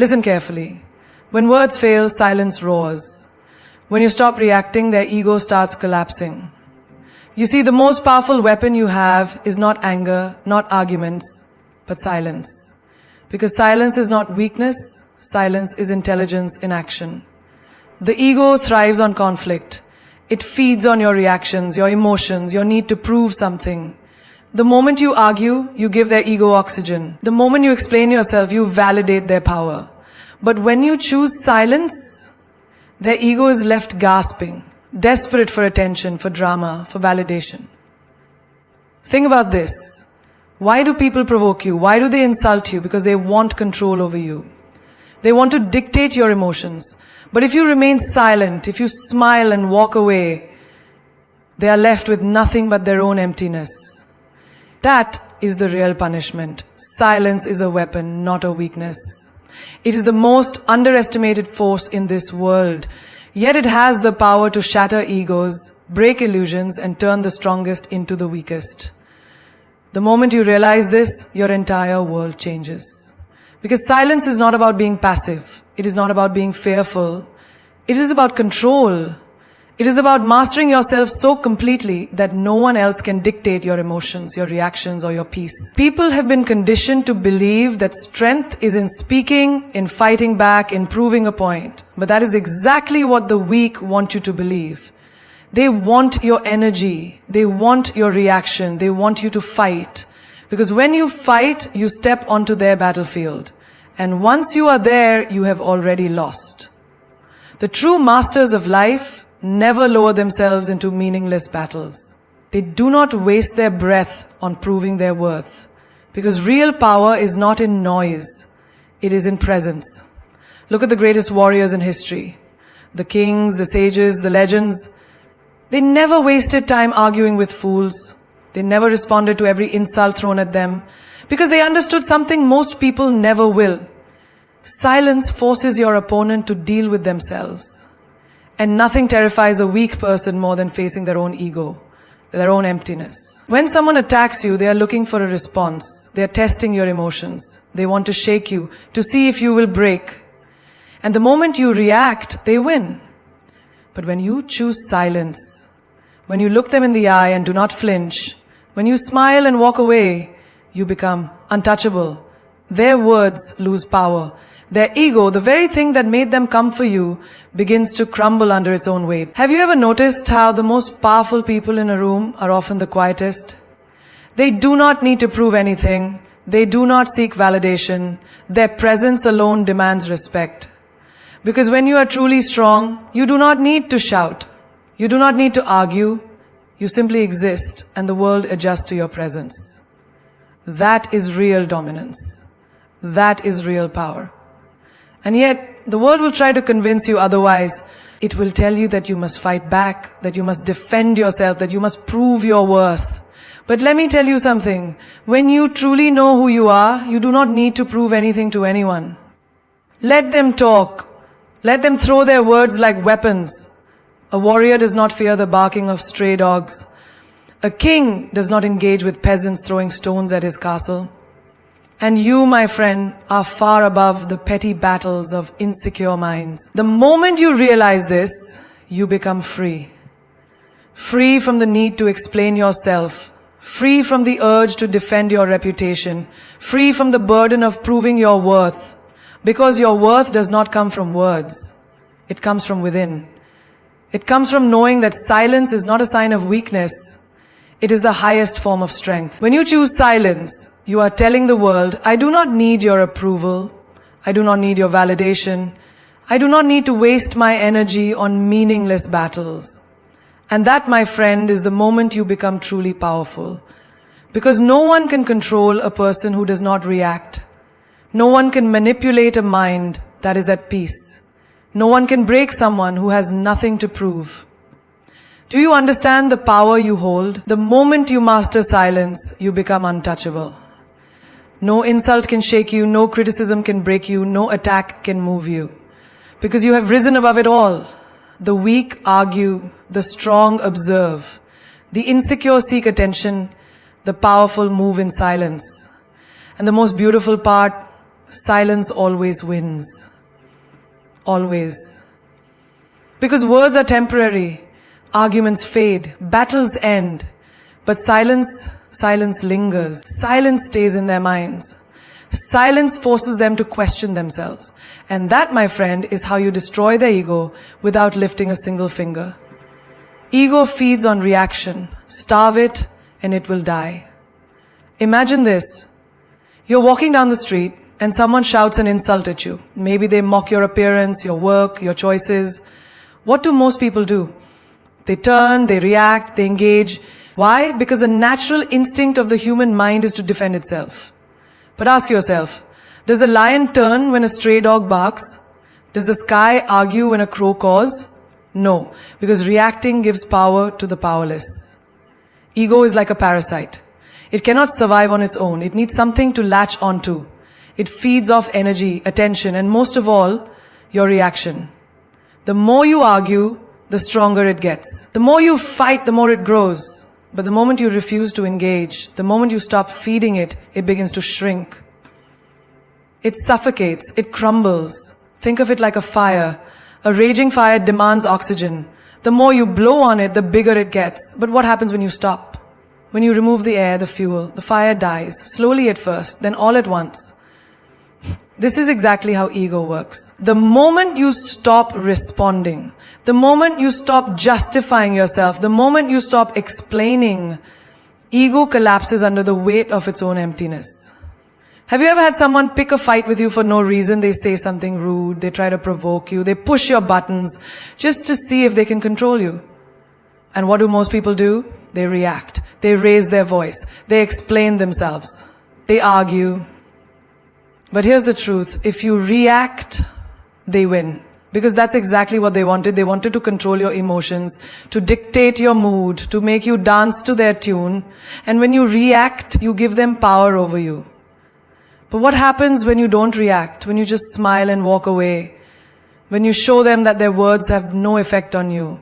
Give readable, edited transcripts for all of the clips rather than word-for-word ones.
Listen carefully. When words fail, silence roars. When you stop reacting, their ego starts collapsing. You see, the most powerful weapon you have is not anger, not arguments, but silence. Because silence is not weakness, silence is intelligence in action. The ego thrives on conflict. It feeds on your reactions, your emotions, your need to prove something. The moment you argue, you give their ego oxygen. The moment you explain yourself, you validate their power. But when you choose silence, their ego is left gasping, desperate for attention, for drama, for validation. Think about this. Why do people provoke you? Why do they insult you? Because they want control over you. They want to dictate your emotions. But if you remain silent, if you smile and walk away, they are left with nothing but their own emptiness. That is the real punishment. Silence is a weapon, not a weakness. It is the most underestimated force in this world. Yet it has the power to shatter egos, break illusions, and turn the strongest into the weakest. The moment you realize this, your entire world changes. Because silence is not about being passive. It is not about being fearful. It is about control. It is about mastering yourself so completely that no one else can dictate your emotions, your reactions, or your peace. People have been conditioned to believe that strength is in speaking, in fighting back, in proving a point. But that is exactly what the weak want you to believe. They want your energy. They want your reaction. They want you to fight. Because when you fight, you step onto their battlefield. And once you are there, you have already lost. The true masters of life never lower themselves into meaningless battles. They do not waste their breath on proving their worth. Because real power is not in noise. It is in presence. Look at the greatest warriors in history. The kings, the sages, the legends. They never wasted time arguing with fools. They never responded to every insult thrown at them. Because they understood something most people never will. Silence forces your opponent to deal with themselves. And nothing terrifies a weak person more than facing their own ego, their own emptiness. When someone attacks you, they are looking for a response. They are testing your emotions. They want to shake you, to see if you will break. And the moment you react, they win. But when you choose silence, when you look them in the eye and do not flinch, when you smile and walk away, you become untouchable. Their words lose power. Their ego, the very thing that made them come for you, begins to crumble under its own weight. Have you ever noticed how the most powerful people in a room are often the quietest? They do not need to prove anything. They do not seek validation. Their presence alone demands respect. Because when you are truly strong, you do not need to shout. You do not need to argue. You simply exist and the world adjusts to your presence. That is real dominance. That is real power. And yet, the world will try to convince you otherwise. It will tell you that you must fight back, that you must defend yourself, that you must prove your worth. But let me tell you something. When you truly know who you are, you do not need to prove anything to anyone. Let them talk. Let them throw their words like weapons. A warrior does not fear the barking of stray dogs. A king does not engage with peasants throwing stones at his castle. And you, my friend, are far above the petty battles of insecure minds. The moment you realize this, you become free. Free from the need to explain yourself. Free from the urge to defend your reputation. Free from the burden of proving your worth. Because your worth does not come from words. It comes from within. It comes from knowing that silence is not a sign of weakness. It is the highest form of strength. When you choose silence, you are telling the world, I do not need your approval. I do not need your validation. I do not need to waste my energy on meaningless battles. And that, my friend, is the moment you become truly powerful. Because no one can control a person who does not react. No one can manipulate a mind that is at peace. No one can break someone who has nothing to prove. Do you understand the power you hold? The moment you master silence, you become untouchable. No insult can shake you, no criticism can break you, no attack can move you. Because you have risen above it all. The weak argue, the strong observe. The insecure seek attention, the powerful move in silence. And the most beautiful part, silence always wins. Always. Because words are temporary, arguments fade, battles end, but silence lingers. Silence stays in their minds. Silence forces them to question themselves. And that, my friend, is how you destroy their ego without lifting a single finger. Ego feeds on reaction. Starve it and it will die. Imagine this. You're walking down the street and someone shouts an insult at you. Maybe they mock your appearance, your work, your choices. What do most people do? They turn, they react, they engage. Why? Because the natural instinct of the human mind is to defend itself. But ask yourself, does a lion turn when a stray dog barks? Does the sky argue when a crow caws? No, because reacting gives power to the powerless. Ego is like a parasite. It cannot survive on its own. It needs something to latch onto. It feeds off energy, attention, and most of all, your reaction. The more you argue, the stronger it gets. The more you fight, the more it grows. But the moment you refuse to engage, the moment you stop feeding it, it begins to shrink. It suffocates, it crumbles. Think of it like a fire. A raging fire demands oxygen. The more you blow on it, the bigger it gets. But what happens when you stop? When you remove the air, the fuel, the fire dies, slowly at first, then all at once. This is exactly how ego works. The moment you stop responding, the moment you stop justifying yourself, the moment you stop explaining, ego collapses under the weight of its own emptiness. Have you ever had someone pick a fight with you for no reason? They say something rude, they try to provoke you, they push your buttons just to see if they can control you. And what do most people do? They react. They raise their voice. They explain themselves. They argue. But here's the truth. If you react, they win. Because that's exactly what they wanted. They wanted to control your emotions, to dictate your mood, to make you dance to their tune. And when you react, you give them power over you. But what happens when you don't react? When you just smile and walk away? When you show them that their words have no effect on you?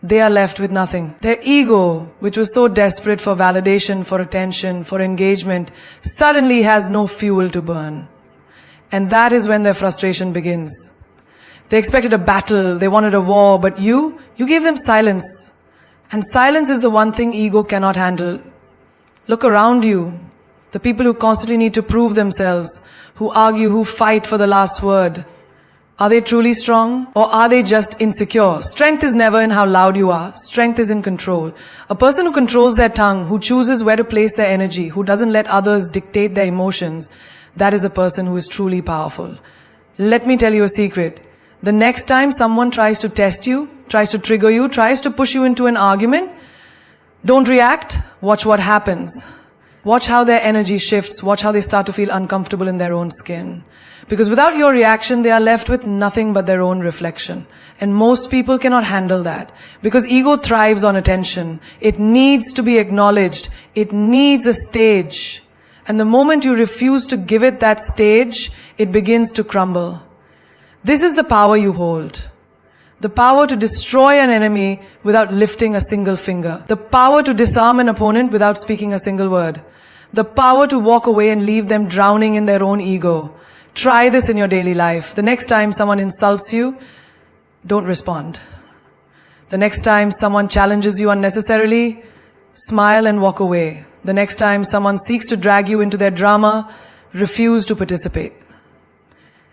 They are left with nothing. Their ego, which was so desperate for validation, for attention, for engagement, suddenly has no fuel to burn. And that is when their frustration begins. They expected a battle, they wanted a war, but you gave them silence. And silence is the one thing ego cannot handle. Look around you. The people who constantly need to prove themselves, who argue, who fight for the last word. Are they truly strong, or are they just insecure? Strength is never in how loud you are. Strength is in control. A person who controls their tongue, who chooses where to place their energy, who doesn't let others dictate their emotions, that is a person who is truly powerful. Let me tell you a secret. The next time someone tries to test you, tries to trigger you, tries to push you into an argument, don't react. Watch what happens. Watch how their energy shifts. Watch how they start to feel uncomfortable in their own skin. Because without your reaction, they are left with nothing but their own reflection. And most people cannot handle that. Because ego thrives on attention. It needs to be acknowledged. It needs a stage. And the moment you refuse to give it that stage, it begins to crumble. This is the power you hold. The power to destroy an enemy without lifting a single finger. The power to disarm an opponent without speaking a single word. The power to walk away and leave them drowning in their own ego. Try this in your daily life. The next time someone insults you, don't respond. The next time someone challenges you unnecessarily, smile and walk away. The next time someone seeks to drag you into their drama, refuse to participate.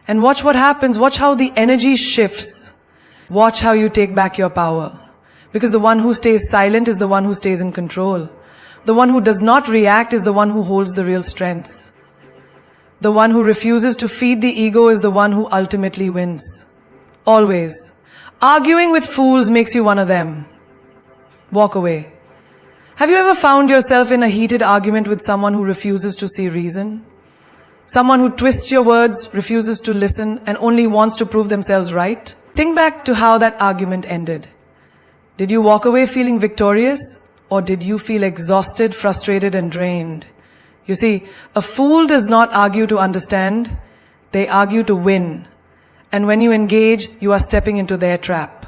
And watch what happens. Watch how the energy shifts. Watch how you take back your power. Because the one who stays silent is the one who stays in control. The one who does not react is the one who holds the real strength. The one who refuses to feed the ego is the one who ultimately wins. Always. Arguing with fools makes you one of them. Walk away. Have you ever found yourself in a heated argument with someone who refuses to see reason? Someone who twists your words, refuses to listen, and only wants to prove themselves right? Think back to how that argument ended. Did you walk away feeling victorious? Or did you feel exhausted, frustrated, and drained? You see, a fool does not argue to understand. They argue to win. And when you engage, you are stepping into their trap.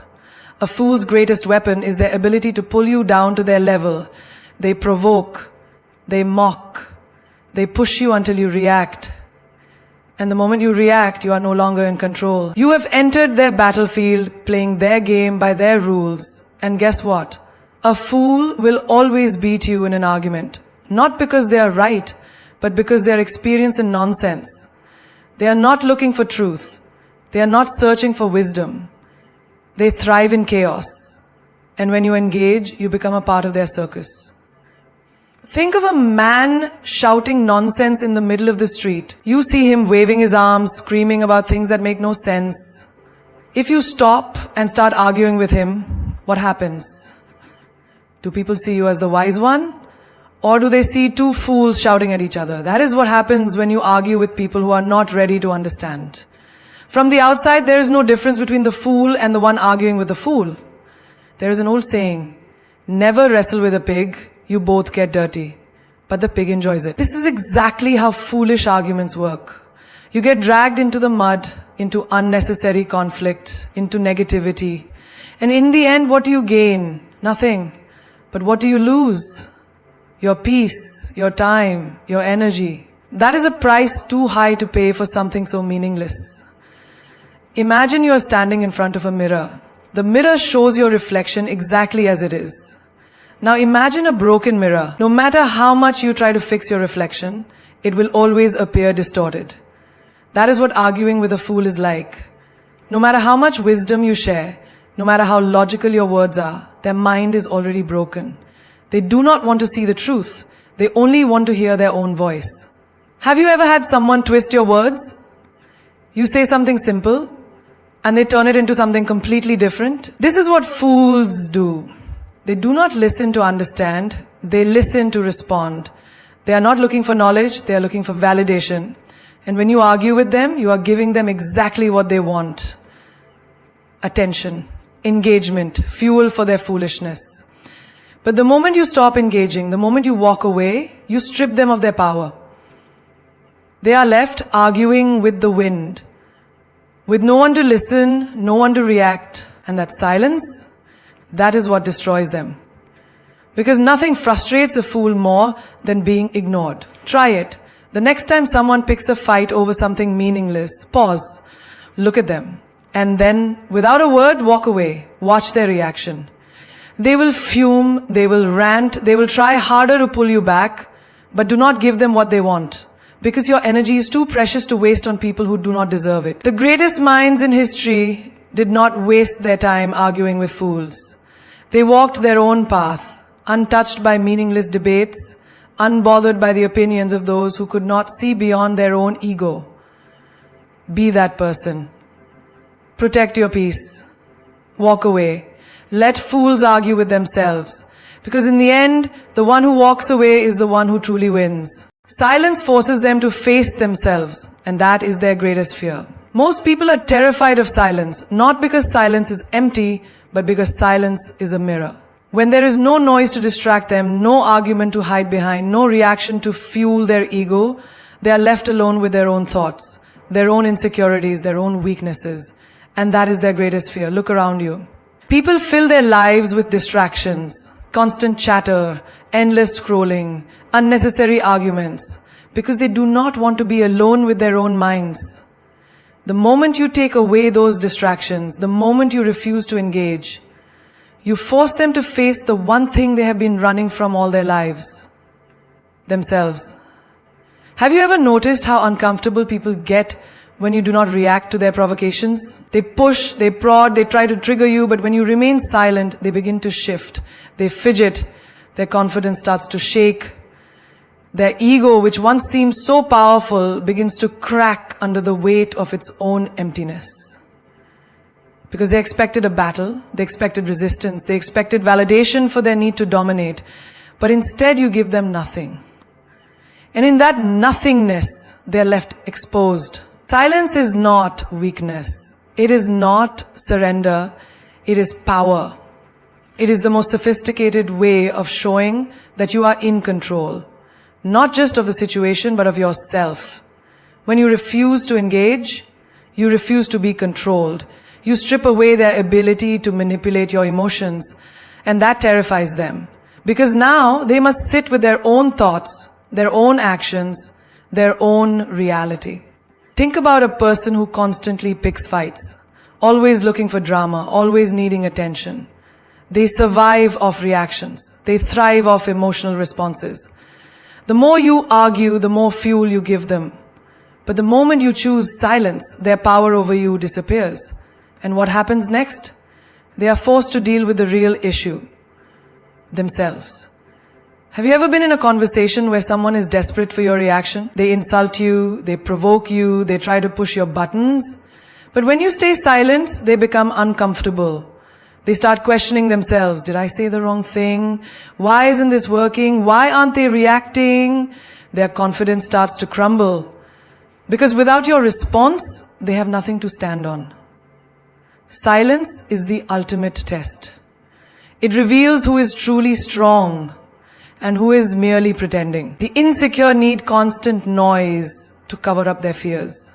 A fool's greatest weapon is their ability to pull you down to their level. They provoke. They mock. They push you until you react. And the moment you react, you are no longer in control. You have entered their battlefield, playing their game by their rules. And guess what? A fool will always beat you in an argument. Not because they are right, but because they are experienced in nonsense. They are not looking for truth. They are not searching for wisdom. They thrive in chaos. And when you engage, you become a part of their circus. Think of a man shouting nonsense in the middle of the street. You see him waving his arms, screaming about things that make no sense. If you stop and start arguing with him, what happens? Do people see you as the wise one? Or do they see two fools shouting at each other? That is what happens when you argue with people who are not ready to understand. From the outside, there is no difference between the fool and the one arguing with the fool. There is an old saying, never wrestle with a pig, you both get dirty. But the pig enjoys it. This is exactly how foolish arguments work. You get dragged into the mud, into unnecessary conflict, into negativity. And in the end, what do you gain? Nothing. But what do you lose? Your peace, your time, your energy. That is a price too high to pay for something so meaningless. Imagine you are standing in front of a mirror. The mirror shows your reflection exactly as it is. Now imagine a broken mirror. No matter how much you try to fix your reflection, it will always appear distorted. That is what arguing with a fool is like. No matter how much wisdom you share, no matter how logical your words are, their mind is already broken. They do not want to see the truth. They only want to hear their own voice. Have you ever had someone twist your words? You say something simple, and they turn it into something completely different. This is what fools do. They do not listen to understand. They listen to respond. They are not looking for knowledge. They are looking for validation. And when you argue with them, you are giving them exactly what they want. Attention, engagement, fuel for their foolishness. But the moment you stop engaging, the moment you walk away, you strip them of their power. They are left arguing with the wind, with no one to listen, no one to react. And that silence, that is what destroys them. Because nothing frustrates a fool more than being ignored. Try it. The next time someone picks a fight over something meaningless, pause, look at them, and then, without a word, walk away. Watch their reaction. They will fume, they will rant, they will try harder to pull you back, but do not give them what they want. Because your energy is too precious to waste on people who do not deserve it. The greatest minds in history did not waste their time arguing with fools. They walked their own path, untouched by meaningless debates, unbothered by the opinions of those who could not see beyond their own ego. Be that person. Protect your peace. Walk away. Let fools argue with themselves. Because in the end, the one who walks away is the one who truly wins. Silence forces them to face themselves, and that is their greatest fear. Most people are terrified of silence, not because silence is empty, but because silence is a mirror. When there is no noise to distract them, no argument to hide behind, no reaction to fuel their ego, they are left alone with their own thoughts, their own insecurities, their own weaknesses. And that is their greatest fear. Look around you. People fill their lives with distractions, constant chatter, endless scrolling, unnecessary arguments, because they do not want to be alone with their own minds. The moment you take away those distractions, the moment you refuse to engage, you force them to face the one thing they have been running from all their lives, themselves. Have you ever noticed how uncomfortable people get when you do not react to their provocations? They push, they prod, they try to trigger you, but when you remain silent, they begin to shift. They fidget, their confidence starts to shake. Their ego, which once seemed so powerful, begins to crack under the weight of its own emptiness. Because they expected a battle, they expected resistance, they expected validation for their need to dominate. But instead you give them nothing. And in that nothingness, they are left exposed. Silence is not weakness. It is not surrender. It is power. It is the most sophisticated way of showing that you are in control. Not just of the situation, but of yourself. When you refuse to engage, you refuse to be controlled. You strip away their ability to manipulate your emotions, and that terrifies them. Because now they must sit with their own thoughts, their own actions, their own reality. Think about a person who constantly picks fights, always looking for drama, always needing attention. They survive off reactions. They thrive off emotional responses. The more you argue, the more fuel you give them. But the moment you choose silence, their power over you disappears. And what happens next? They are forced to deal with the real issue, themselves. Have you ever been in a conversation where someone is desperate for your reaction? They insult you, they provoke you, they try to push your buttons. But when you stay silent, they become uncomfortable. They start questioning themselves. Did I say the wrong thing? Why isn't this working? Why aren't they reacting? Their confidence starts to crumble. Because without your response, they have nothing to stand on. Silence is the ultimate test. It reveals who is truly strong and who is merely pretending. The insecure need constant noise to cover up their fears.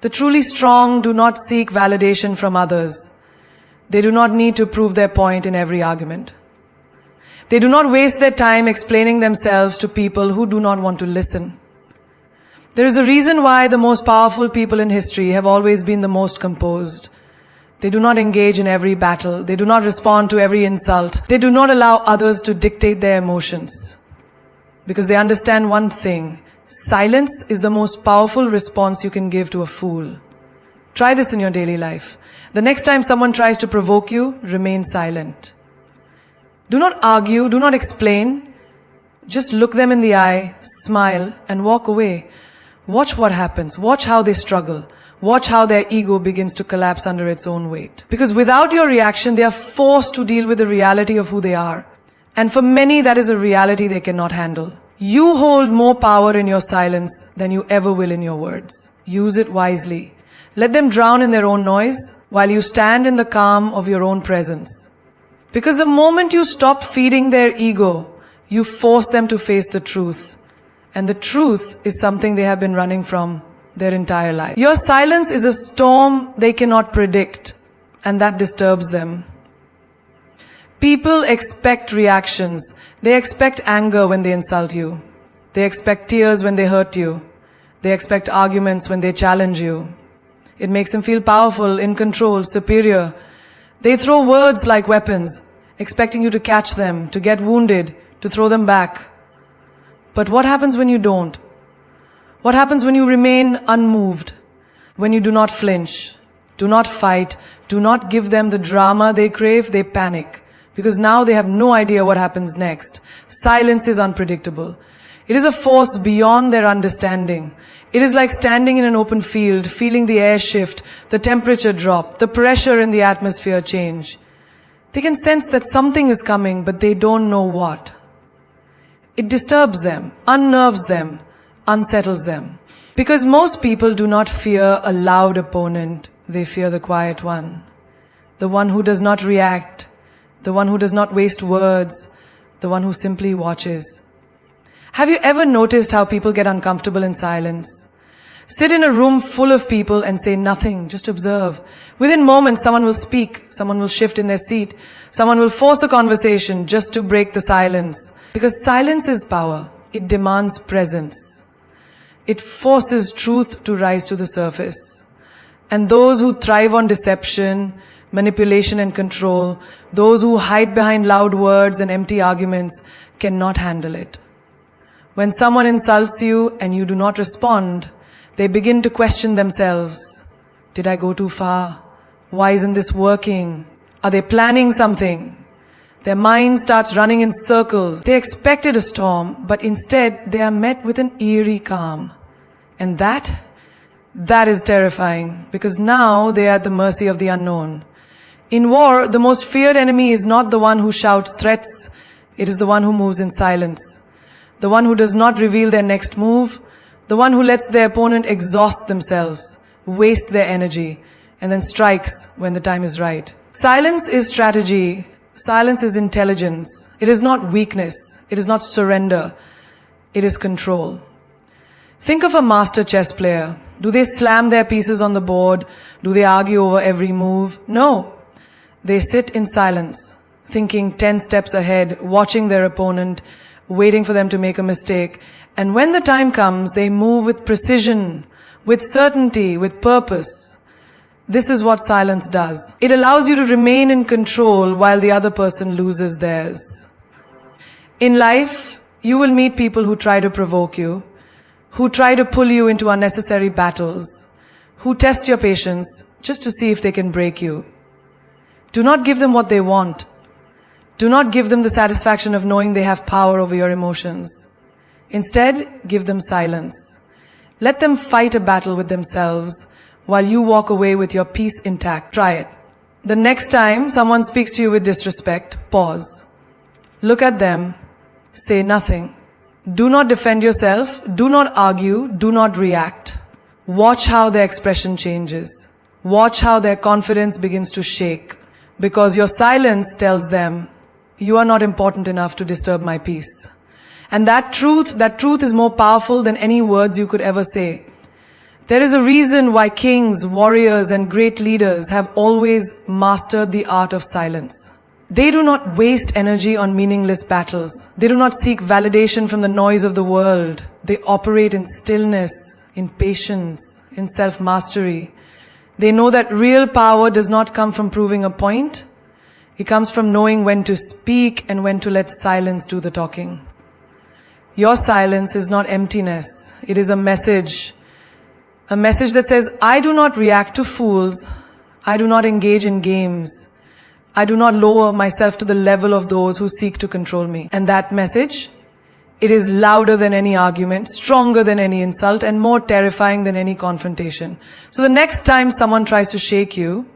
The truly strong do not seek validation from others. They do not need to prove their point in every argument. They do not waste their time explaining themselves to people who do not want to listen. There is a reason why the most powerful people in history have always been the most composed. They do not engage in every battle. They do not respond to every insult. They do not allow others to dictate their emotions. Because they understand one thing: silence is the most powerful response you can give to a fool. Try this in your daily life. The next time someone tries to provoke you, remain silent. Do not argue, do not explain. Just look them in the eye, smile, and walk away. Watch what happens. Watch how they struggle. Watch how their ego begins to collapse under its own weight. Because without your reaction, they are forced to deal with the reality of who they are. And for many, that is a reality they cannot handle. You hold more power in your silence than you ever will in your words. Use it wisely. Let them drown in their own noise while you stand in the calm of your own presence. Because the moment you stop feeding their ego, you force them to face the truth. And the truth is something they have been running from their entire life. Your silence is a storm they cannot predict, and that disturbs them. People expect reactions. They expect anger when they insult you. They expect tears when they hurt you. They expect arguments when they challenge you. It makes them feel powerful, in control, superior. They throw words like weapons, expecting you to catch them, to get wounded, to throw them back. But what happens when you don't? What happens when you remain unmoved? When you do not flinch, do not fight, do not give them the drama they crave, they panic. Because now they have no idea what happens next. Silence is unpredictable. It is a force beyond their understanding. It is like standing in an open field, feeling the air shift, the temperature drop, the pressure in the atmosphere change. They can sense that something is coming, but they don't know what. It disturbs them, unnerves them, unsettles them. Because most people do not fear a loud opponent, they fear the quiet one. The one who does not react, the one who does not waste words, the one who simply watches. Have you ever noticed how people get uncomfortable in silence? Sit in a room full of people and say nothing, just observe. Within moments, someone will speak, someone will shift in their seat, someone will force a conversation just to break the silence. Because silence is power. It demands presence. It forces truth to rise to the surface. And those who thrive on deception, manipulation and control, those who hide behind loud words and empty arguments, cannot handle it. When someone insults you and you do not respond, they begin to question themselves. Did I go too far? Why isn't this working? Are they planning something? Their mind starts running in circles. They expected a storm, but instead they are met with an eerie calm. And that is terrifying, because now they are at the mercy of the unknown. In war, the most feared enemy is not the one who shouts threats. It is the one who moves in silence. The one who does not reveal their next move. The one who lets their opponent exhaust themselves, waste their energy, and then strikes when the time is right. Silence is strategy. Silence is intelligence. It is not weakness. It is not surrender. It is control. Think of a master chess player. Do they slam their pieces on the board? Do they argue over every move? No. They sit in silence, thinking 10 steps ahead, watching their opponent, waiting for them to make a mistake. And when the time comes, they move with precision, with certainty, with purpose. This is what silence does. It allows you to remain in control while the other person loses theirs. In life, you will meet people who try to provoke you, who try to pull you into unnecessary battles, who test your patience just to see if they can break you. Do not give them what they want. Do not give them the satisfaction of knowing they have power over your emotions. Instead, give them silence. Let them fight a battle with themselves while you walk away with your peace intact. Try it. The next time someone speaks to you with disrespect, pause. Look at them. Say nothing. Do not defend yourself. Do not argue. Do not react. Watch how their expression changes. Watch how their confidence begins to shake. Because your silence tells them, you are not important enough to disturb my peace. And that truth is more powerful than any words you could ever say. There is a reason why kings, warriors, and great leaders have always mastered the art of silence. They do not waste energy on meaningless battles. They do not seek validation from the noise of the world. They operate in stillness, in patience, in self-mastery. They know that real power does not come from proving a point. It comes from knowing when to speak and when to let silence do the talking. Your silence is not emptiness. It is a message. A message that says, I do not react to fools. I do not engage in games. I do not lower myself to the level of those who seek to control me. And that message, it is louder than any argument, stronger than any insult, and more terrifying than any confrontation. So the next time someone tries to shake you,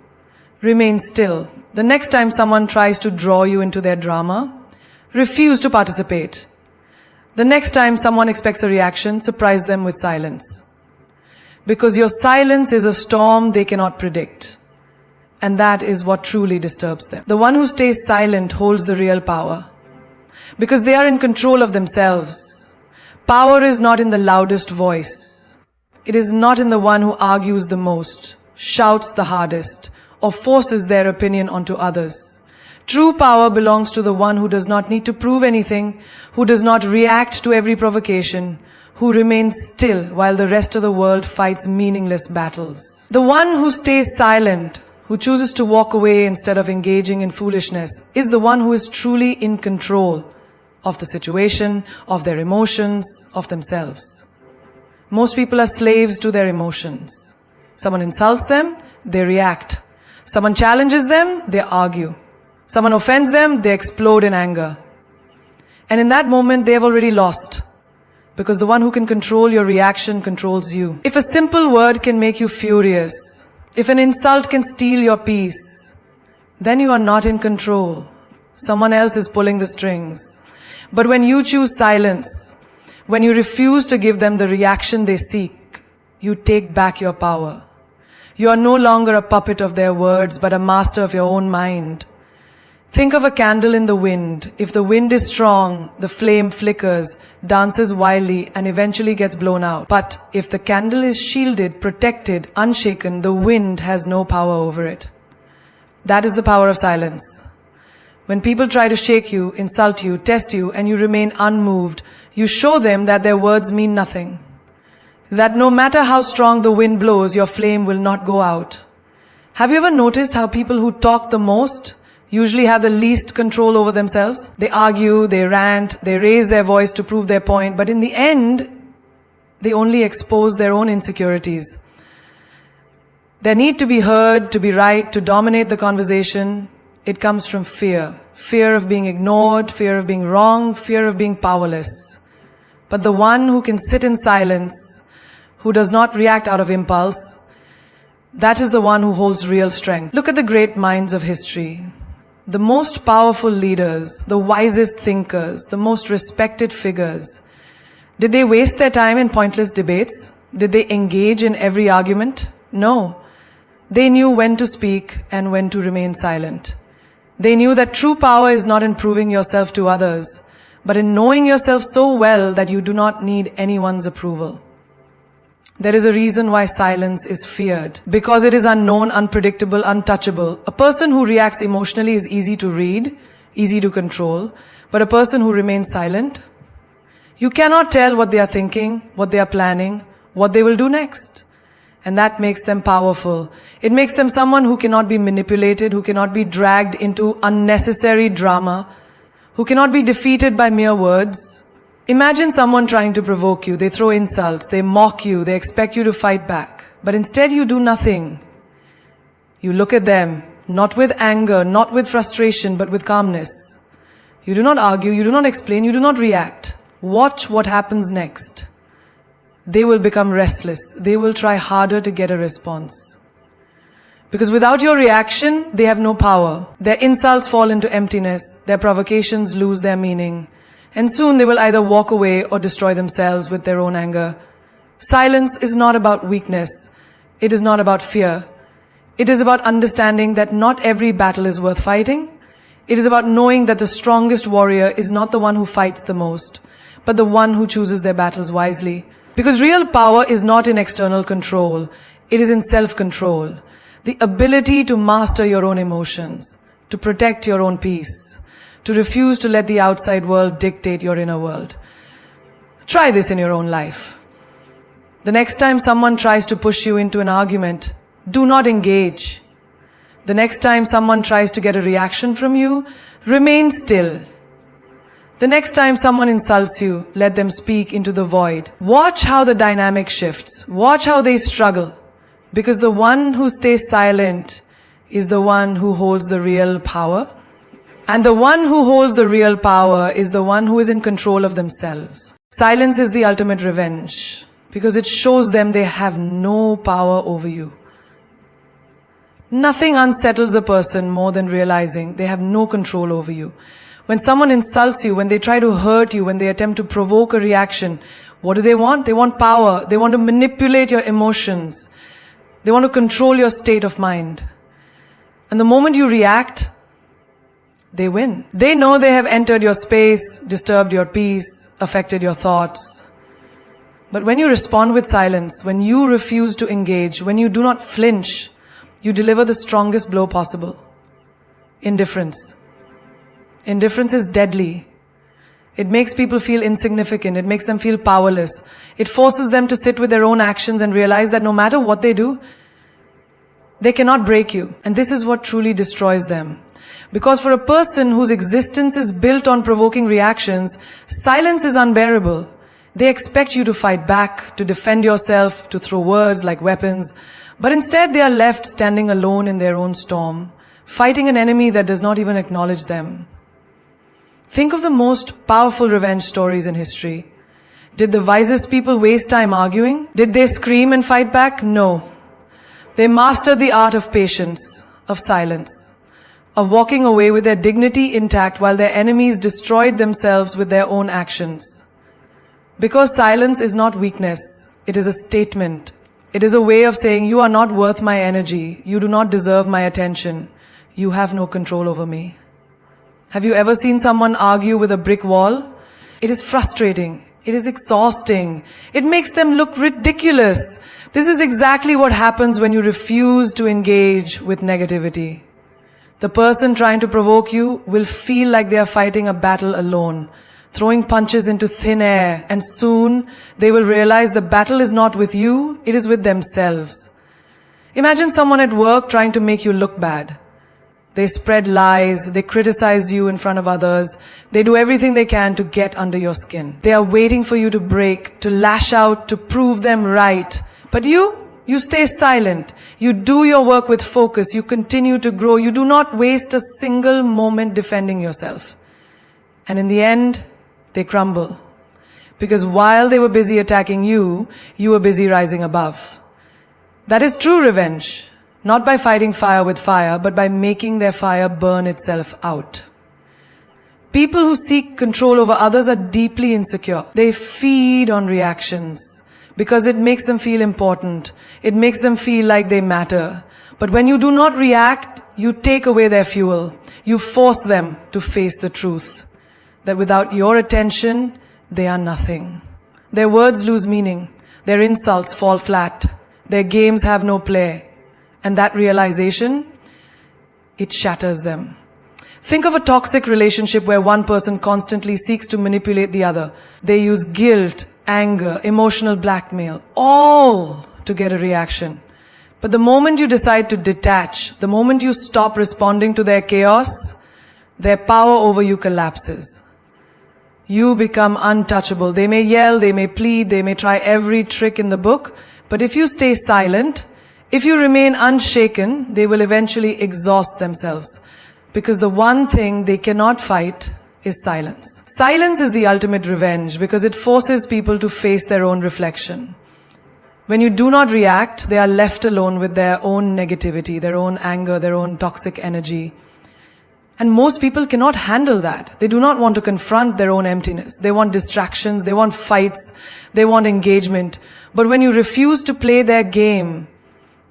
remain still. The next time someone tries to draw you into their drama, refuse to participate. The next time someone expects a reaction, surprise them with silence. Because your silence is a storm they cannot predict. And that is what truly disturbs them. The one who stays silent holds the real power. Because they are in control of themselves. Power is not in the loudest voice. It is not in the one who argues the most, shouts the hardest, or forces their opinion onto others. True power belongs to the one who does not need to prove anything, who does not react to every provocation, who remains still while the rest of the world fights meaningless battles. The one who stays silent, who chooses to walk away instead of engaging in foolishness, is the one who is truly in control of the situation, of their emotions, of themselves. Most people are slaves to their emotions. Someone insults them, they react. Someone challenges them, they argue. Someone offends them, they explode in anger. And in that moment, they have already lost. Because the one who can control your reaction controls you. If a simple word can make you furious, if an insult can steal your peace, then you are not in control. Someone else is pulling the strings. But when you choose silence, when you refuse to give them the reaction they seek, you take back your power. You are no longer a puppet of their words, but a master of your own mind. Think of a candle in the wind. If the wind is strong, the flame flickers, dances wildly, and eventually gets blown out. But if the candle is shielded, protected, unshaken, the wind has no power over it. That is the power of silence. When people try to shake you, insult you, test you, and you remain unmoved, you show them that their words mean nothing. That no matter how strong the wind blows, your flame will not go out. Have you ever noticed how people who talk the most usually have the least control over themselves? They argue, they rant, they raise their voice to prove their point, but in the end, they only expose their own insecurities. Their need to be heard, to be right, to dominate the conversation, it comes from fear. Fear of being ignored, fear of being wrong, fear of being powerless. But the one who can sit in silence, who does not react out of impulse, that is the one who holds real strength. Look at the great minds of history. The most powerful leaders, the wisest thinkers, the most respected figures. Did they waste their time in pointless debates? Did they engage in every argument? No. They knew when to speak and when to remain silent. They knew that true power is not in proving yourself to others, but in knowing yourself so well that you do not need anyone's approval. There is a reason why silence is feared. Because it is unknown, unpredictable, untouchable. A person who reacts emotionally is easy to read, easy to control. But a person who remains silent, you cannot tell what they are thinking, what they are planning, what they will do next. And that makes them powerful. It makes them someone who cannot be manipulated, who cannot be dragged into unnecessary drama, who cannot be defeated by mere words. Imagine someone trying to provoke you. They throw insults, they mock you, they expect you to fight back. But instead you do nothing. You look at them, not with anger, not with frustration, but with calmness. You do not argue, you do not explain, you do not react. Watch what happens next. They will become restless. They will try harder to get a response. Because without your reaction, they have no power. Their insults fall into emptiness. Their provocations lose their meaning. And soon they will either walk away or destroy themselves with their own anger. Silence is not about weakness. It is not about fear. It is about understanding that not every battle is worth fighting. It is about knowing that the strongest warrior is not the one who fights the most, but the one who chooses their battles wisely. Because real power is not in external control. It is in self-control. The ability to master your own emotions, to protect your own peace, to refuse to let the outside world dictate your inner world. Try this in your own life. The next time someone tries to push you into an argument, do not engage. The next time someone tries to get a reaction from you, remain still. The next time someone insults you, let them speak into the void. Watch how the dynamic shifts. Watch how they struggle. Because the one who stays silent is the one who holds the real power. And the one who holds the real power is the one who is in control of themselves. Silence is the ultimate revenge. Because it shows them they have no power over you. Nothing unsettles a person more than realizing they have no control over you. When someone insults you, when they try to hurt you, when they attempt to provoke a reaction, what do they want? They want power. They want to manipulate your emotions. They want to control your state of mind. And the moment you react, they win. They know they have entered your space, disturbed your peace, affected your thoughts. But when you respond with silence, when you refuse to engage, when you do not flinch, you deliver the strongest blow possible. Indifference. Indifference is deadly. It makes people feel insignificant. It makes them feel powerless. It forces them to sit with their own actions and realize that no matter what they do, they cannot break you. And this is what truly destroys them. Because for a person whose existence is built on provoking reactions, silence is unbearable. They expect you to fight back, to defend yourself, to throw words like weapons. But instead they are left standing alone in their own storm, fighting an enemy that does not even acknowledge them. Think of the most powerful revenge stories in history. Did the wisest people waste time arguing? Did they scream and fight back? No. They mastered the art of patience, of silence, of walking away with their dignity intact while their enemies destroyed themselves with their own actions. Because silence is not weakness, it is a statement. It is a way of saying, you are not worth my energy, you do not deserve my attention, you have no control over me. Have you ever seen someone argue with a brick wall? It is frustrating. It is exhausting. It makes them look ridiculous. This is exactly what happens when you refuse to engage with negativity. The person trying to provoke you will feel like they are fighting a battle alone, throwing punches into thin air, and soon they will realize the battle is not with you, it is with themselves. Imagine someone at work trying to make you look bad. They spread lies, they criticize you in front of others, they do everything they can to get under your skin. They are waiting for you to break, to lash out, to prove them right. But you stay silent. You do your work with focus. You continue to grow. You do not waste a single moment defending yourself. And in the end, they crumble. Because while they were busy attacking you, you were busy rising above. That is true revenge. Not by fighting fire with fire, but by making their fire burn itself out. People who seek control over others are deeply insecure. They feed on reactions because it makes them feel important. It makes them feel like they matter. But when you do not react, you take away their fuel. You force them to face the truth that without your attention, they are nothing. Their words lose meaning. Their insults fall flat. Their games have no play. And that realization, it shatters them. Think of a toxic relationship where one person constantly seeks to manipulate the other. They use guilt, anger, emotional blackmail, all to get a reaction. But the moment you decide to detach, the moment you stop responding to their chaos, their power over you collapses. You become untouchable. They may yell, they may plead, they may try every trick in the book, but if you stay silent, if you remain unshaken, they will eventually exhaust themselves. Because the one thing they cannot fight is silence. Silence is the ultimate revenge because it forces people to face their own reflection. When you do not react, they are left alone with their own negativity, their own anger, their own toxic energy. And most people cannot handle that. They do not want to confront their own emptiness. They want distractions, they want fights, they want engagement. But when you refuse to play their game,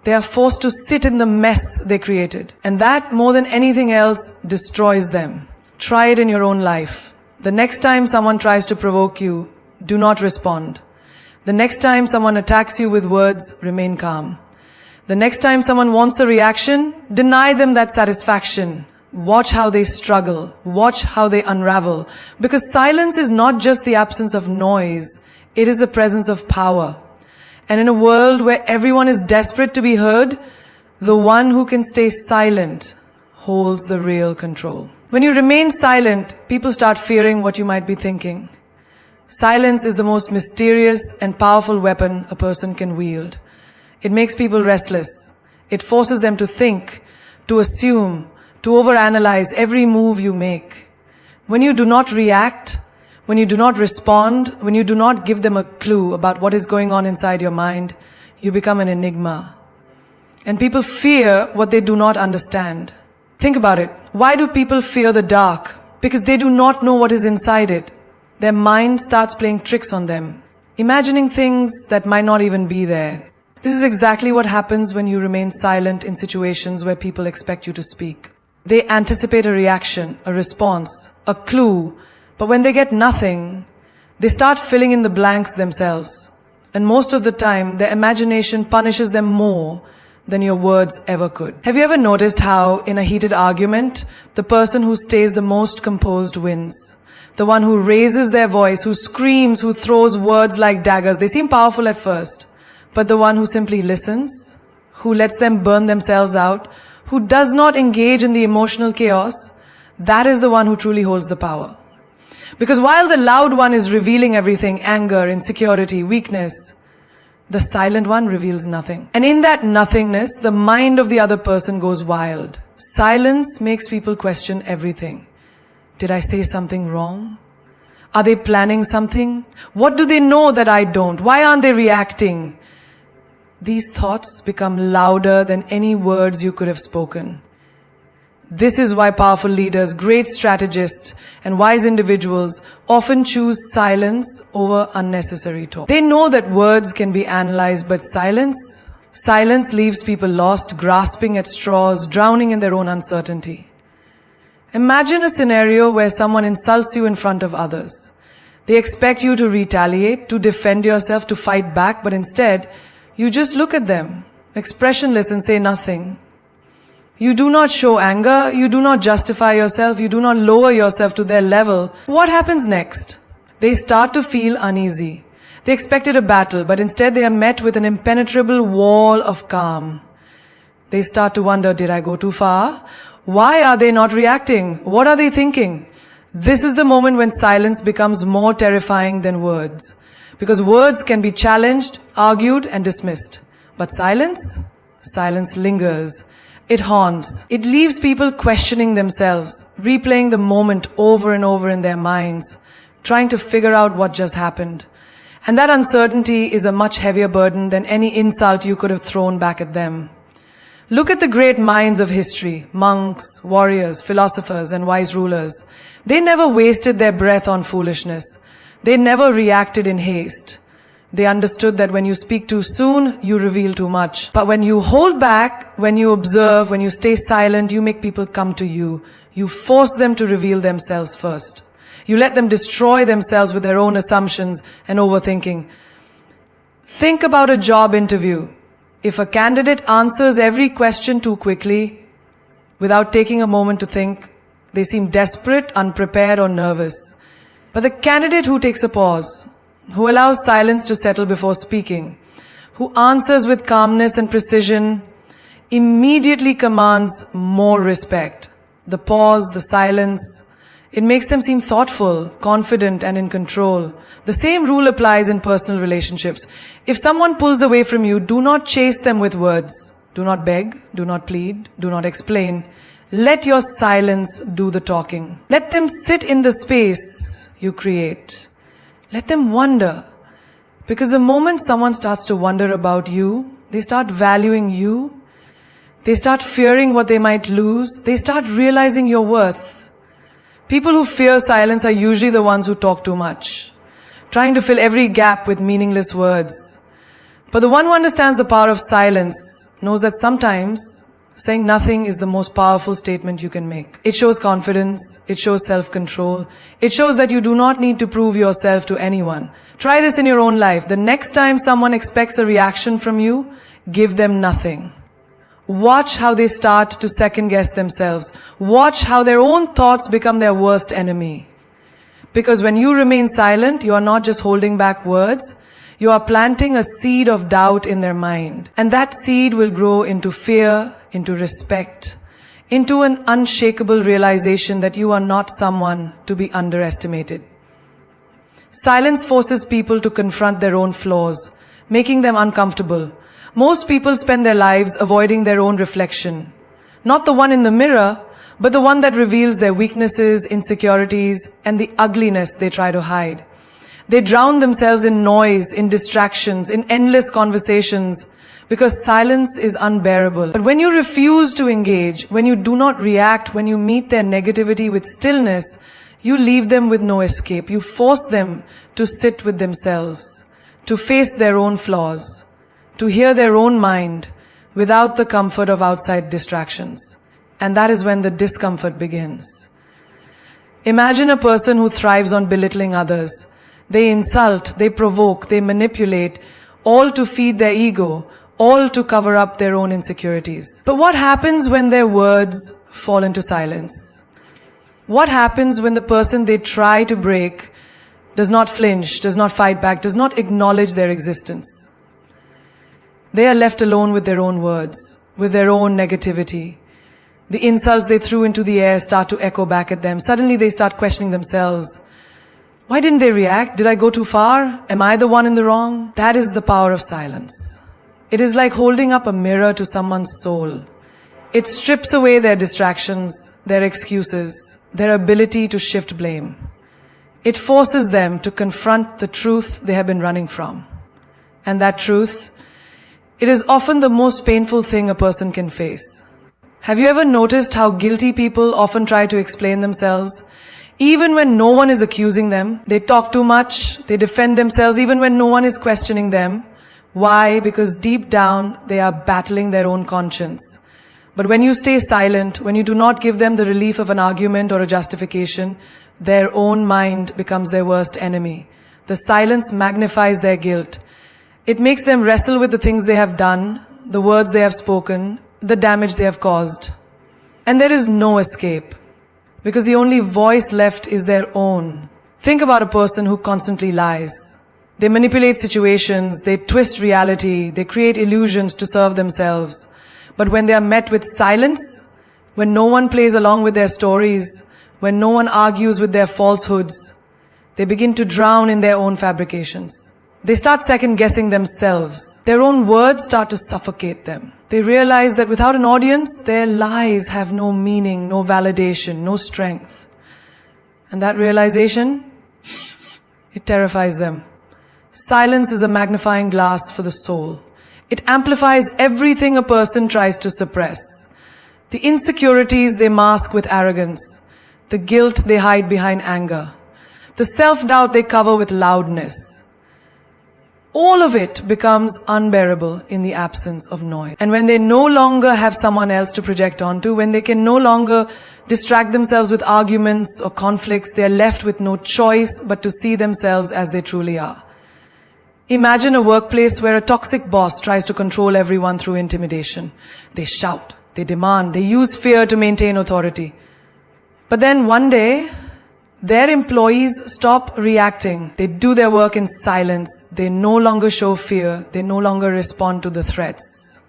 they are forced to sit in the mess they created. And that, more than anything else, destroys them. Try it in your own life. The next time someone tries to provoke you, do not respond. The next time someone attacks you with words, remain calm. The next time someone wants a reaction, deny them that satisfaction. Watch how they struggle. Watch how they unravel. Because silence is not just the absence of noise. It is the presence of power. And in a world where everyone is desperate to be heard, the one who can stay silent holds the real control. When you remain silent, people start fearing what you might be thinking. Silence is the most mysterious and powerful weapon a person can wield. It makes people restless. It forces them to think, to assume, to overanalyze every move you make. When you do not react, when you do not respond, when you do not give them a clue about what is going on inside your mind, you become an enigma. And people fear what they do not understand. Think about it. Why do people fear the dark? Because they do not know what is inside it. Their mind starts playing tricks on them, imagining things that might not even be there. This is exactly what happens when you remain silent in situations where people expect you to speak. They anticipate a reaction, a response, a clue, but when they get nothing, they start filling in the blanks themselves. And most of the time, their imagination punishes them more than your words ever could. Have you ever noticed how, in a heated argument, the person who stays the most composed wins? The one who raises their voice, who screams, who throws words like daggers. They seem powerful at first. But the one who simply listens, who lets them burn themselves out, who does not engage in the emotional chaos, that is the one who truly holds the power. Because while the loud one is revealing everything, anger, insecurity, weakness, the silent one reveals nothing. And in that nothingness, the mind of the other person goes wild. Silence makes people question everything. Did I say something wrong? Are they planning something? What do they know that I don't? Why aren't they reacting? These thoughts become louder than any words you could have spoken. This is why powerful leaders, great strategists, and wise individuals often choose silence over unnecessary talk. They know that words can be analyzed, but silence leaves people lost, grasping at straws, drowning in their own uncertainty. Imagine a scenario where someone insults you in front of others. They expect you to retaliate, to defend yourself, to fight back, but instead, you just look at them, expressionless, and say nothing. You do not show anger, you do not justify yourself, you do not lower yourself to their level. What happens next? They start to feel uneasy. They expected a battle, but instead they are met with an impenetrable wall of calm. They start to wonder, did I go too far? Why are they not reacting? What are they thinking? This is the moment when silence becomes more terrifying than words. Because words can be challenged, argued, and dismissed. But silence lingers. It haunts. It leaves people questioning themselves, replaying the moment over and over in their minds, trying to figure out what just happened. And that uncertainty is a much heavier burden than any insult you could have thrown back at them. Look at the great minds of history, monks, warriors, philosophers, and wise rulers. They never wasted their breath on foolishness. They never reacted in haste. They understood that when you speak too soon, you reveal too much. But when you hold back, when you observe, when you stay silent, you make people come to you. You force them to reveal themselves first. You let them destroy themselves with their own assumptions and overthinking. Think about a job interview. If a candidate answers every question too quickly, without taking a moment to think, they seem desperate, unprepared, or nervous. But the candidate who takes a pause, who allows silence to settle before speaking, who answers with calmness and precision, immediately commands more respect. The pause, the silence, it makes them seem thoughtful, confident, and in control. The same rule applies in personal relationships. If someone pulls away from you, do not chase them with words. Do not beg, do not plead, do not explain. Let your silence do the talking. Let them sit in the space you create. Let them wonder. Because the moment someone starts to wonder about you, they start valuing you, they start fearing what they might lose, they start realizing your worth. People who fear silence are usually the ones who talk too much, trying to fill every gap with meaningless words. But the one who understands the power of silence knows that sometimes saying nothing is the most powerful statement you can make. It shows confidence, it shows self-control, it shows that you do not need to prove yourself to anyone. Try this in your own life. The next time someone expects a reaction from you, give them nothing. Watch how they start to second-guess themselves. Watch how their own thoughts become their worst enemy. Because when you remain silent, you are not just holding back words, you are planting a seed of doubt in their mind. And that seed will grow into fear, into respect, into an unshakable realization that you are not someone to be underestimated. Silence forces people to confront their own flaws, making them uncomfortable. Most people spend their lives avoiding their own reflection. Not the one in the mirror, but the one that reveals their weaknesses, insecurities, and the ugliness they try to hide. They drown themselves in noise, in distractions, in endless conversations, because silence is unbearable. But when you refuse to engage, when you do not react, when you meet their negativity with stillness, you leave them with no escape. You force them to sit with themselves, to face their own flaws, to hear their own mind without the comfort of outside distractions. And that is when the discomfort begins. Imagine a person who thrives on belittling others. They insult, they provoke, they manipulate, all to feed their ego, all to cover up their own insecurities. But what happens when their words fall into silence? What happens when the person they try to break does not flinch, does not fight back, does not acknowledge their existence? They are left alone with their own words, with their own negativity. The insults they threw into the air start to echo back at them. Suddenly they start questioning themselves. Why didn't they react? Did I go too far? Am I the one in the wrong? That is the power of silence. It is like holding up a mirror to someone's soul. It strips away their distractions, their excuses, their ability to shift blame. It forces them to confront the truth they have been running from. And that truth, it is often the most painful thing a person can face. Have you ever noticed how guilty people often try to explain themselves? Even when no one is accusing them, they talk too much, they defend themselves even when no one is questioning them. Why? Because deep down, they are battling their own conscience. But when you stay silent, when you do not give them the relief of an argument or a justification, their own mind becomes their worst enemy. The silence magnifies their guilt. It makes them wrestle with the things they have done, the words they have spoken, the damage they have caused. And there is no escape, because the only voice left is their own. Think about a person who constantly lies. They manipulate situations, they twist reality, they create illusions to serve themselves. But when they are met with silence, when no one plays along with their stories, when no one argues with their falsehoods, they begin to drown in their own fabrications. They start second-guessing themselves. Their own words start to suffocate them. They realize that without an audience, their lies have no meaning, no validation, no strength. And that realization, it terrifies them. Silence is a magnifying glass for the soul. It amplifies everything a person tries to suppress. The insecurities they mask with arrogance. The guilt they hide behind anger. The self-doubt they cover with loudness. All of it becomes unbearable in the absence of noise. And when they no longer have someone else to project onto, when they can no longer distract themselves with arguments or conflicts, they are left with no choice but to see themselves as they truly are. Imagine a workplace where a toxic boss tries to control everyone through intimidation. They shout, they demand, they use fear to maintain authority. But then one day, Their employees stop reacting. They do their work in silence. They no longer show fear. They no longer respond to the threats.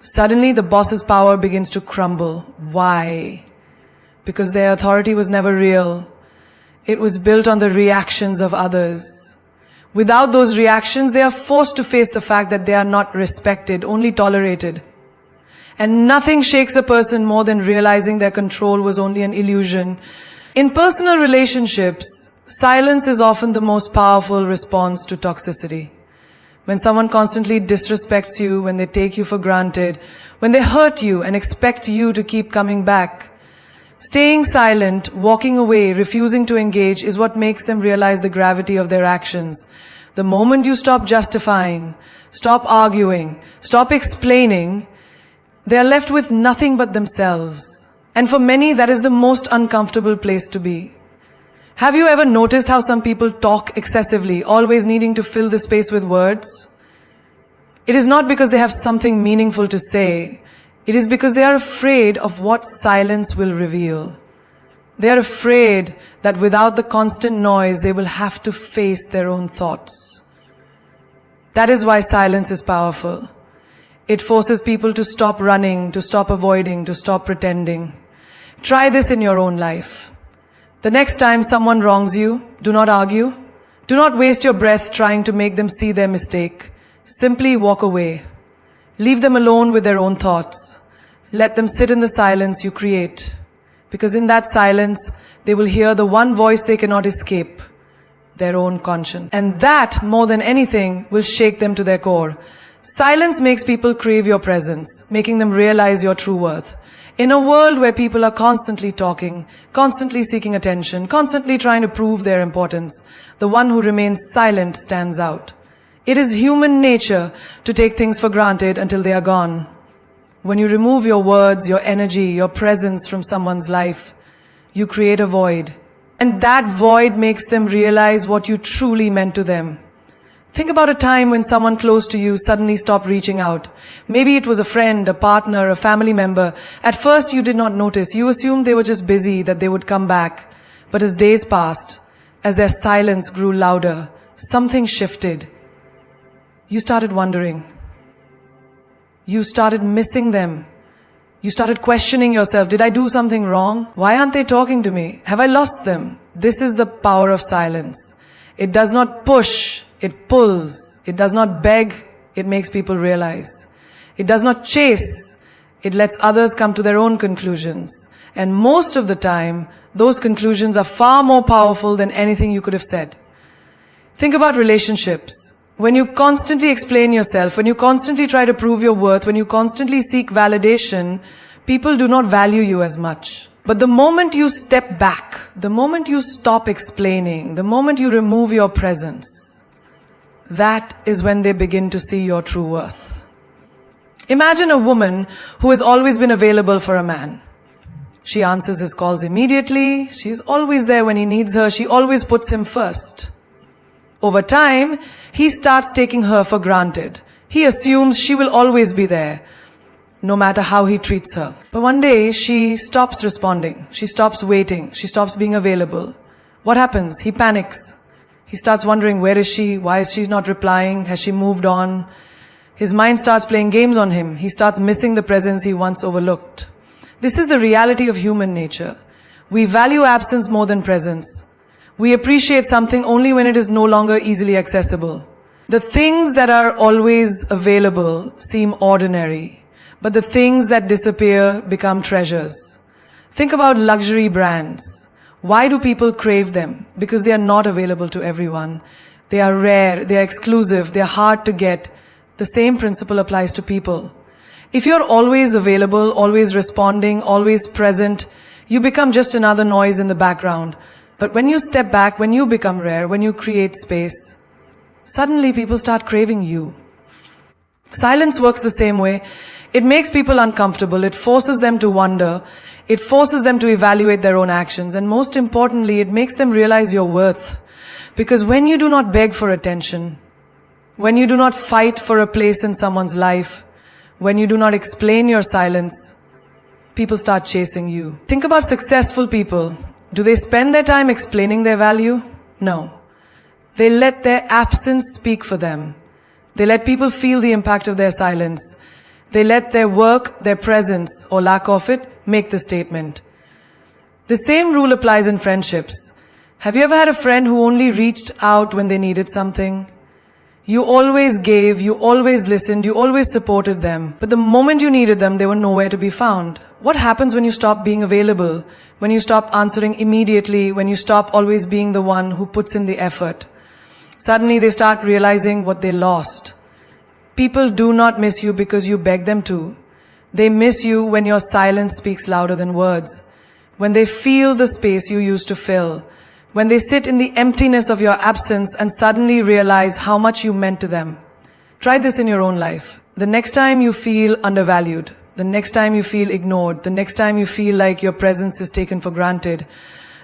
Suddenly, the boss's power begins to crumble. Why? Because their authority was never real. It was built on the reactions of others. Without those reactions, they are forced to face the fact that they are not respected, only tolerated. And nothing shakes a person more than realizing their control was only an illusion. In personal relationships, silence is often the most powerful response to toxicity. When someone constantly disrespects you, when they take you for granted, when they hurt you and expect you to keep coming back, staying silent, walking away, refusing to engage is what makes them realize the gravity of their actions. The moment you stop justifying, stop arguing, stop explaining, they are left with nothing but themselves. And for many, that is the most uncomfortable place to be. Have you ever noticed how some people talk excessively, always needing to fill the space with words? It is not because they have something meaningful to say. It is because they are afraid of what silence will reveal. They are afraid that without the constant noise, they will have to face their own thoughts. That is why silence is powerful. It forces people to stop running, to stop avoiding, to stop pretending. Try this in your own life. The next time someone wrongs you, do not argue. Do not waste your breath trying to make them see their mistake. Simply walk away. Leave them alone with their own thoughts. Let them sit in the silence you create. Because in that silence, they will hear the one voice they cannot escape, their own conscience. And that, more than anything, will shake them to their core. Silence makes people crave your presence, making them realize your true worth. In a world where people are constantly talking, constantly seeking attention, constantly trying to prove their importance, the one who remains silent stands out. It is human nature to take things for granted until they are gone. When you remove your words, your energy, your presence from someone's life, you create a void. And that void makes them realize what you truly meant to them. Think about a time when someone close to you suddenly stopped reaching out. Maybe it was a friend, a partner, a family member. At first you did not notice. You assumed they were just busy, that they would come back. But as days passed, as their silence grew louder, something shifted. You started wondering. You started missing them. You started questioning yourself. Did I do something wrong? Why aren't they talking to me? Have I lost them? This is the power of silence. It does not push. It pulls. It does not beg. It makes people realize. It does not chase. It lets others come to their own conclusions. And most of the time, those conclusions are far more powerful than anything you could have said. Think about relationships. When you constantly explain yourself, when you constantly try to prove your worth, when you constantly seek validation, people do not value you as much. But the moment you step back, the moment you stop explaining, the moment you remove your presence, that is when they begin to see your true worth. Imagine a woman who has always been available for a man. She answers his calls immediately. She is always there when he needs her. She always puts him first. Over time, he starts taking her for granted. He assumes she will always be there, no matter how he treats her. But one day, she stops responding. She stops waiting. She stops being available. What happens? He panics. He starts wondering, where is she? Why is she not replying? Has she moved on? His mind starts playing games on him. He starts missing the presence he once overlooked. This is the reality of human nature. We value absence more than presence. We appreciate something only when it is no longer easily accessible. The things that are always available seem ordinary, but the things that disappear become treasures. Think about luxury brands. Why do people crave them? Because they are not available to everyone. They are rare, they are exclusive, they are hard to get. The same principle applies to people. If you're always available, always responding, always present, you become just another noise in the background. But when you step back, when you become rare, when you create space, suddenly people start craving you. Silence works the same way. It makes people uncomfortable. It forces them to wonder. It forces them to evaluate their own actions. And most importantly, it makes them realize your worth. Because when you do not beg for attention, when you do not fight for a place in someone's life, when you do not explain your silence, people start chasing you. Think about successful people. Do they spend their time explaining their value? No. They let their absence speak for them. They let people feel the impact of their silence. They let their work, their presence, or lack of it, make the statement. The same rule applies in friendships. Have you ever had a friend who only reached out when they needed something? You always gave, you always listened, you always supported them. But the moment you needed them, they were nowhere to be found. What happens when you stop being available? When you stop answering immediately? When you stop always being the one who puts in the effort? Suddenly they start realizing what they lost. People do not miss you because you beg them to. They miss you when your silence speaks louder than words. When they feel the space you used to fill. When they sit in the emptiness of your absence and suddenly realize how much you meant to them. Try this in your own life. The next time you feel undervalued, the next time you feel ignored, the next time you feel like your presence is taken for granted,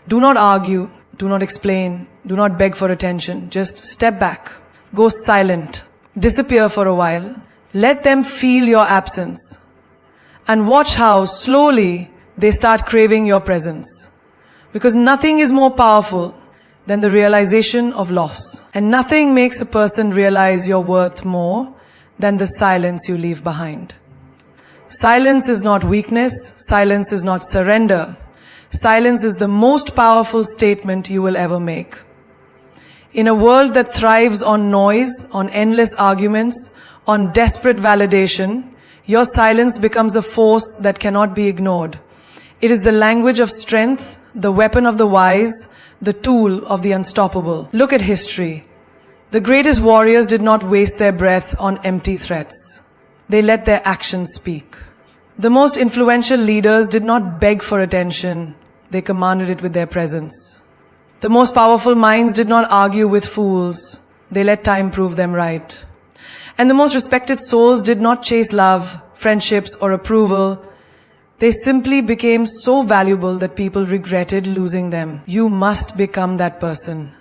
do not argue, do not explain, do not beg for attention. Just step back, go silent, disappear for a while, let them feel your absence, and watch how slowly they start craving your presence. Because nothing is more powerful than the realization of loss. And nothing makes a person realize your worth more than the silence you leave behind. Silence is not weakness. Silence is not surrender. Silence is the most powerful statement you will ever make. In a world that thrives on noise, on endless arguments, on desperate validation, your silence becomes a force that cannot be ignored. It is the language of strength, the weapon of the wise, the tool of the unstoppable. Look at history. The greatest warriors did not waste their breath on empty threats. They let their actions speak. The most influential leaders did not beg for attention. They commanded it with their presence. The most powerful minds did not argue with fools. They let time prove them right. And the most respected souls did not chase love, friendships, or approval. They simply became so valuable that people regretted losing them. You must become that person.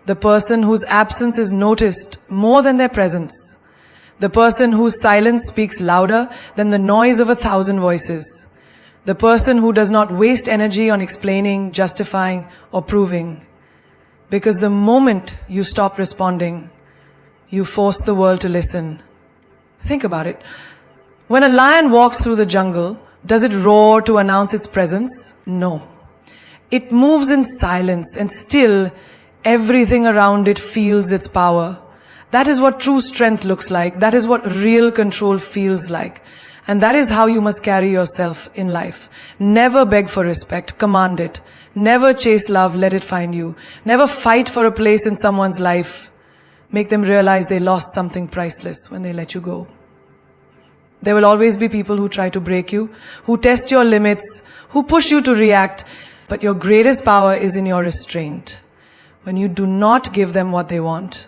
The person whose absence is noticed more than their presence. The person whose silence speaks louder than the noise of 1,000 voices. The person who does not waste energy on explaining, justifying, or proving. Because the moment you stop responding, you force the world to listen. Think about it. When a lion walks through the jungle, does it roar to announce its presence? No. It moves in silence, and still everything around it feels its power. That is what true strength looks like. That is what real control feels like. And that is how you must carry yourself in life. Never beg for respect, command it. Never chase love, let it find you. Never fight for a place in someone's life. Make them realize they lost something priceless when they let you go. There will always be people who try to break you, who test your limits, who push you to react. But your greatest power is in your restraint. When you do not give them what they want,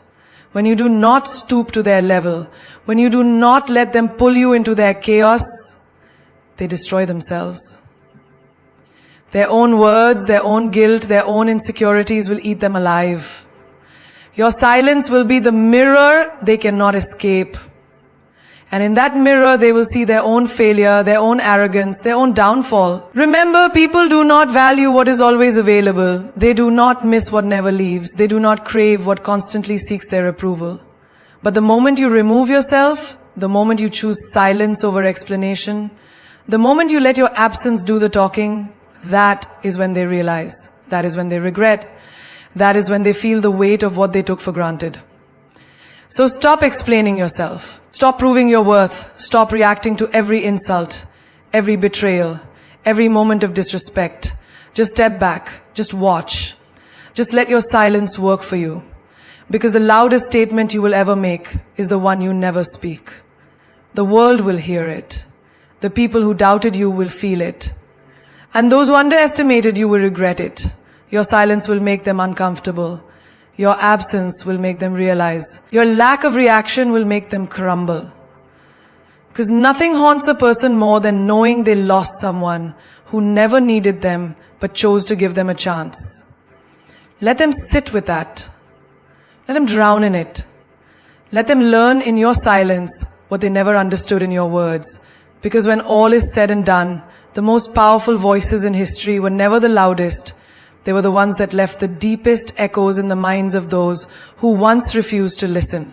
when you do not stoop to their level, when you do not let them pull you into their chaos, they destroy themselves. Their own words, their own guilt, their own insecurities will eat them alive. Your silence will be the mirror they cannot escape. And in that mirror, they will see their own failure, their own arrogance, their own downfall. Remember, people do not value what is always available. They do not miss what never leaves. They do not crave what constantly seeks their approval. But the moment you remove yourself, the moment you choose silence over explanation, the moment you let your absence do the talking, that is when they realize. That is when they regret. That is when they feel the weight of what they took for granted. So stop explaining yourself. Stop proving your worth. Stop reacting to every insult, every betrayal, every moment of disrespect. Just step back. Just watch. Just let your silence work for you. Because the loudest statement you will ever make is the one you never speak. The world will hear it. The people who doubted you will feel it. And those who underestimated you will regret it. Your silence will make them uncomfortable. Your absence will make them realize. Your lack of reaction will make them crumble. Because nothing haunts a person more than knowing they lost someone who never needed them but chose to give them a chance. Let them sit with that. Let them drown in it. Let them learn in your silence what they never understood in your words. Because when all is said and done, the most powerful voices in history were never the loudest, They were the ones that left the deepest echoes in the minds of those who once refused to listen.